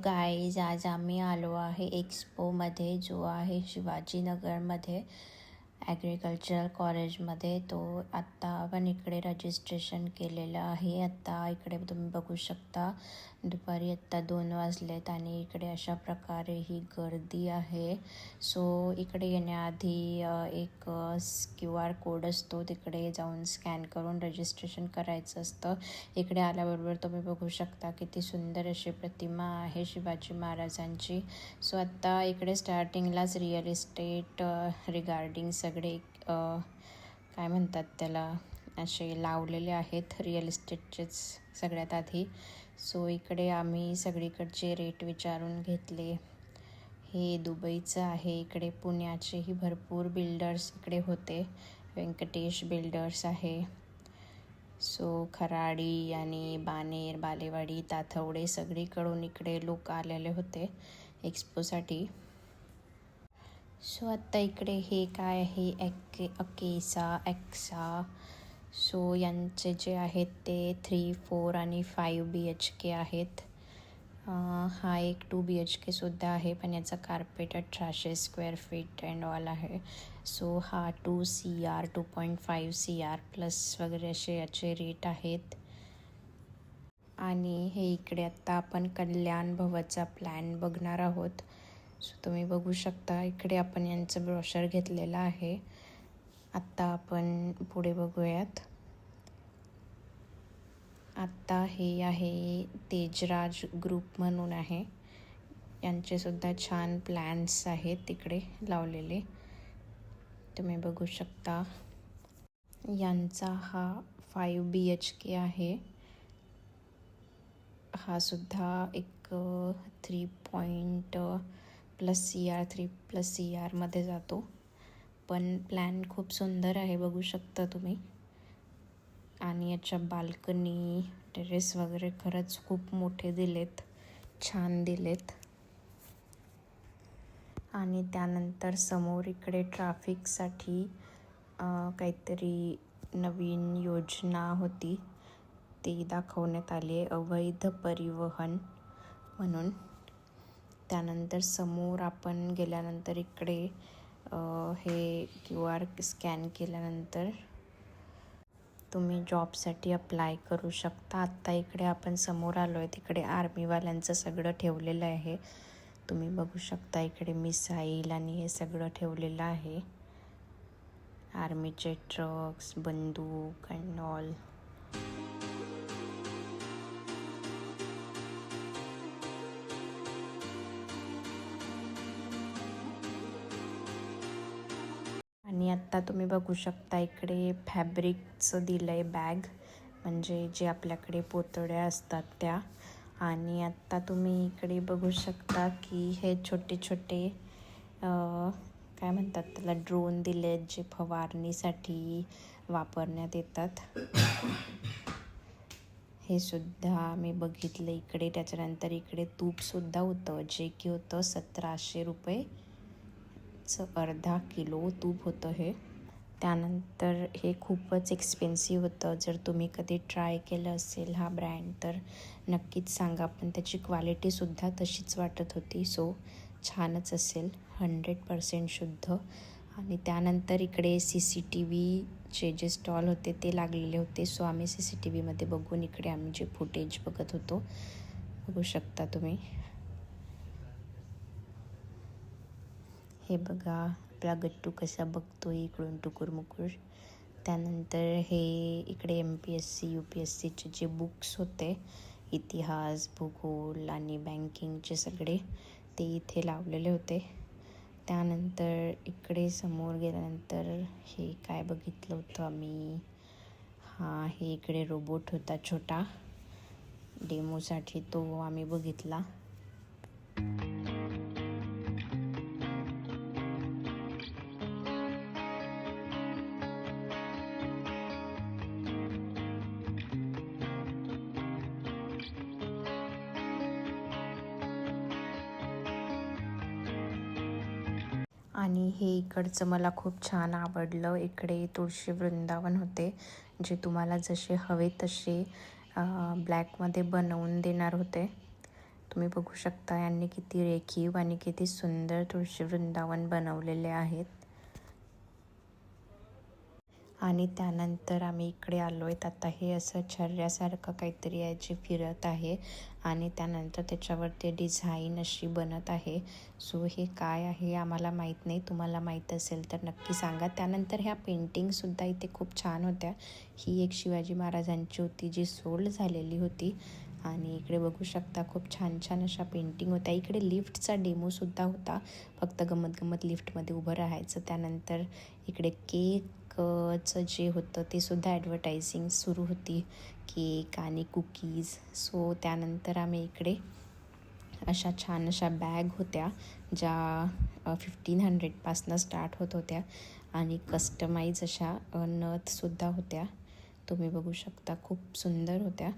Guys, आज आम्ही आलो आहे एक्सपोमध्ये, जो आहे शिवाजीनगरमध्ये ॲग्रिकल्चरल कॉलेजमध्ये. तो आत्ता आपण इकडे रजिस्ट्रेशन केलेलं आहे. आत्ता इकडे तुम्ही बघू शकता, दुपारी आत्ता 2 वाजलेत आणि इकडे अशा प्रकारे ही गर्दी आहे. सो इकडे येण्याआधी एक QR कोड असतो, तिकडे जाऊन स्कॅन करून रजिस्ट्रेशन करायचं असतं. इकडे आल्याबरोबर तुम्ही बघू शकता किती सुंदर अशी प्रतिमा आहे शिवाजी महाराजांची. सो आत्ता इकडे स्टार्टिंगलाच रिअल इस्टेट रिगार्डिंग सगळे काय म्हणतात त्याला, असे लावलेले आहेत रिअल इस्टेटचेच सगळ्यात आधी. सो इकडे आम्ही सगळीकडचे रेट विचारून घेतले. हे दुबईचं आहे. इकडे पुण्याचेही भरपूर बिल्डर्स इकडे होते. व्यंकटेश बिल्डर्स आहे. सो खराडी आणि बानेर, बालेवाडी, ताथवडे सगळीकडून इकडे लोक आलेले होते एक्सपोसाठी. सो आत्ता इकडे हे काय आहे, अकेसा, एक्सा. सो यांचे जे आहेत ते 3, 4 आणि 5 BHK आहेत. हा एक 2 BHK सुद्धा आहे, पण याचा carpet 1800 square feet and all आहे. सो हा 2 CR, 2.5 CR प्लस वगैरे असे याचे रेट आहेत. आणि हे इकडे आत्ता आपण कल्याण भवनचा प्लॅन बघणार आहोत. सो तुम्ही बघू शकता, इकडे आपण यांचं ब्रोशर घेतलेलं आहे. आत्ता आपण पुढे बघूयात. आत्ता हे आहे तेजराज ग्रुप म्हणून आहे. यांचे सुद्धा छान प्लॅन्स आहेत तिकडे लावलेले, तुम्ही बघू शकता. यांचा हा 5 BHK आहे. हा सुद्धा एक 3+ CR मध्ये जातो. पण प्लॅन खूप सुंदर आहे, बघू शकता तुम्ही. आणि याच्या बाल्कनी, टेरेस वगैरे खरंच खूप मोठे दिलेत, छान दिलेत. आणि त्यानंतर समोर इकडे ट्रॅफिकसाठी काहीतरी नवीन योजना होती, ती दाखवण्यात आली आहे, अवैध परिवहन म्हणून. त्यानंतर समोर आपण गेल्यानंतर इकडे हे QR स्कॅन केल्यानंतर तुम्ही जॉबसाठी अप्लाय करू शकता. आत्ता इकडे आपण समोर आलो आहे, तिकडे आर्मीवाल्यांचं सगळं ठेवलेलं आहे. तुम्ही बघू शकता इकडे मिसाईल आणि हे सगळं ठेवलेलं आहे. आर्मीचे ट्रक्स, बंदूक अँड ऑल. आणि आत्ता तुम्ही बघू शकता इकडे फॅब्रिकचं दिलं आहे बॅग, म्हणजे जे आपल्याकडे पोतड्या असतात त्या. आणि आत्ता तुम्ही इकडे बघू शकता की हे छोटे छोटे काय म्हणतात त्याला, ड्रोन दिले आहेत, जे फवारणीसाठी वापरण्यात येतात. हे सुद्धा मी बघितलं इकडे. त्याच्यानंतर इकडे तूपसुद्धा होतं, जे की होतं 1700 रुपयेचं अर्धा किलो तूप होतं हे. त्यानंतर हे खूपच एक्सपेन्सिव्ह होतं. जर तुम्ही कधी ट्राय केलं असेल हा ब्रँड तर नक्कीच सांगा, पण त्याची क्वालिटीसुद्धा तशीच वाटत होती. सो छानच असेल, 100% शुद्ध. आणि त्यानंतर इकडे CCTVचे जे स्टॉल होते ते लागलेले होते. सो आम्ही CCTVमध्ये बघून इकडे आम्ही जे फुटेज बघत होतो, बघू शकता तुम्ही. हे बघा आपला गट्टू कसा बघतोय इकडून टुकूर-मुकूर. त्यानंतर हे इकडे MPSC UPSCचे जे बुक्स होते, इतिहास, भूगोल आणि बँकिंगचे सगळे, ते इथे लावलेले होते. त्यानंतर इकडे समोर गेल्यानंतर हे काय बघितलं होतं आम्ही, हे इकडे रोबोट होता छोटा डेमोसाठी, तो आम्ही बघितला. आणि हे इकडचं मला खूप छान आवडलं. इकडे तुळशी वृंदावन होते, जे तुम्हाला जसे हवे तसे ब्लॅकमध्ये बनवून देणार होते. तुम्ही बघू शकता यांनी किती रेखीव आणि किती सुंदर तुळशी वृंदावन बनवलेले आहेत. आणि त्यानंतर आम्ही इकडे आलो आहेत. आता हे असं छर्यासारखं काहीतरी आहे जे फिरत आहे आणि त्यानंतर त्याच्यावरती डिझाईन अशी बनत आहे. सो हे काय आहे आम्हाला माहीत नाही, तुम्हाला माहीत असेल तर नक्की सांगा. त्यानंतर ह्या पेंटिंगसुद्धा इथे खूप छान होत्या. ही एक शिवाजी महाराजांची होती जी सोल्ड झालेली होती. आणि इकडे बघू शकता खूप छान छान अशा पेंटिंग होत्या. इकडे लिफ्टचा डेमोसुद्धा होता, फक्त गमत लिफ्टमध्ये उभं राहायचं. त्यानंतर इकडे केकचं जे होतं ते सुद्धा ॲडव्हर्टायझिंग सुरू होती, केक आणि कुकीज. सो त्यानंतर आम्ही इकडे अशा छान अशा बॅग होत्या ज्या 1500पासनं स्टार्ट होत होत्या आणि कस्टमाइज अशा नथसुद्धा होत्या. तुम्ही बघू शकता खूप सुंदर होत्या.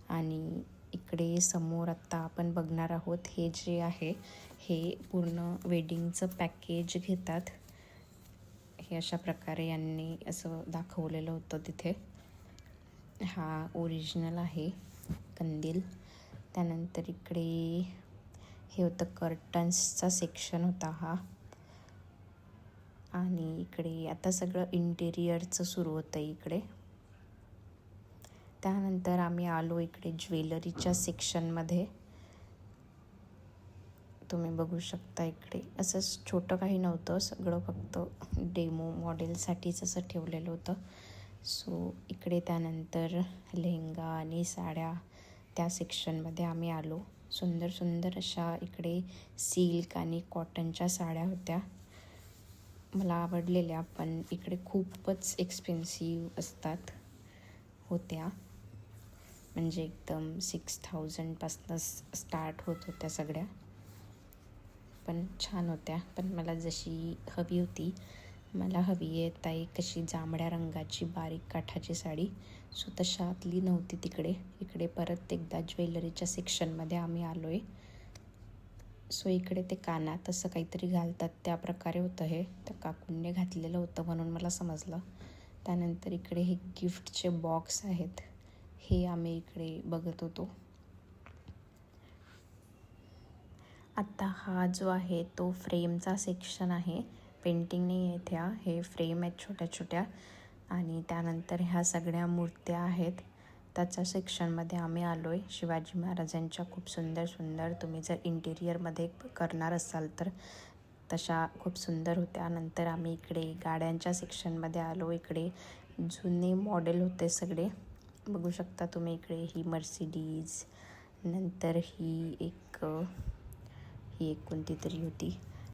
आणि इकडे समोर आत्ता आपण बघणार आहोत हे जे आहे हे पूर्ण वेडिंगचं पॅकेज घेतात. हे अशा प्रकारे यांनी असं दाखवलेलं होतं तिथे. हा ओरिजिनल आहे कंदील. त्यानंतर इकडे हे होतं कर्टन्सचा सेक्शन होता हा. आणि इकडे आता सगळं इंटेरियरचं सुरू होतं इकडे. त्यानंतर आम्ही आलो इकडे ज्वेलरीच्या सेक्शनमध्ये. तुम्ही बघू शकता इकडे असंच छोटं काही नव्हतं, सगळं फक्त डेमो मॉडेलसाठीच असं ठेवलेलं होतं. सो इकडे त्यानंतर लेहंगा आणि साड्या त्या सेक्शनमध्ये आम्ही आलो. सुंदर सुंदर अशा इकडे सिल्क आणि कॉटनच्या साड्या होत्या, मला आवडलेल्या, पण इकडे खूपच एक्सपेन्सिव्ह असतात होत्या. म्हणजे एकदम 6000पासून स्टार्ट होत होत्या सगळ्या, पण छान होत्या. पण मला जशी हवी होती, मला हवी आहे ताई कशी जांभळ्या रंगाची बारीक काठाची साडी, सो तशातली नव्हती तिकडे. इकडे परत एकदा ज्वेलरीच्या सेक्शनमध्ये आम्ही आलो आहे. सो इकडे ते कानात असं काहीतरी घालतात त्या प्रकारे होतं हे. त्या काकूंनी घातलेलं होतं म्हणून मला समजलं. त्यानंतर इकडे हे गिफ्टचे बॉक्स आहेत, हे आम्ही इकडे बघत होतो. आत्ता हा जो आहे तो फ्रेमचा सेक्शन आहे. पेंटिंग नाही आहेत ह्या, हे फ्रेम आहेत छोट्या छोट्या. आणि त्यानंतर ह्या सगळ्या मूर्त्या आहेत, त्याच्या सेक्शनमध्ये आम्ही आलो आहे. शिवाजी महाराजांच्या खूप सुंदर सुंदर, तुम्ही जर इंटेरियरमध्ये करणार असाल तर तशा खूप सुंदर होत्या. नंतर आम्ही इकडे गाड्यांच्या सेक्शनमध्ये आलो. इकडे जुने मॉडेल होते सगळे, बघू शकता तुम्ही. इकडे ही मर्सिडीज, नंतर ही एक कोणती तरी होती,